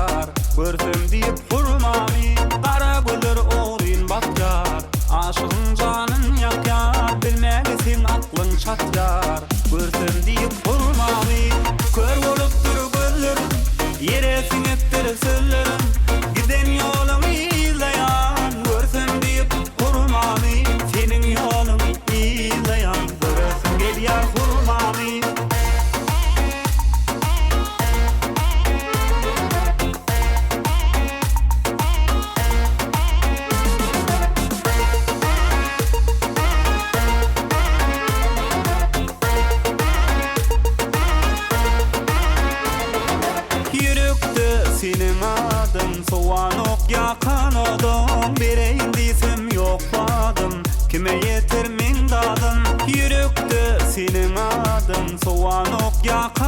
çatlar. Görsem deyip hurmami, kara güller oğrin batlar. Aşığın canın yakar, bilmelisin aklın çatlar. Görsem deyip hurmami, kör olup dur gözlerim, yere sinettir sözlerim. Giden yolunu izleyen, görsem deyip hurmami, senin yolunu izleyen. Göresin geliyor hurmami. Senin adın soğanok yakan odun. Bireyin diysem yokladım, kime yeter min dadım. Yürekte senin adın soğanok yakan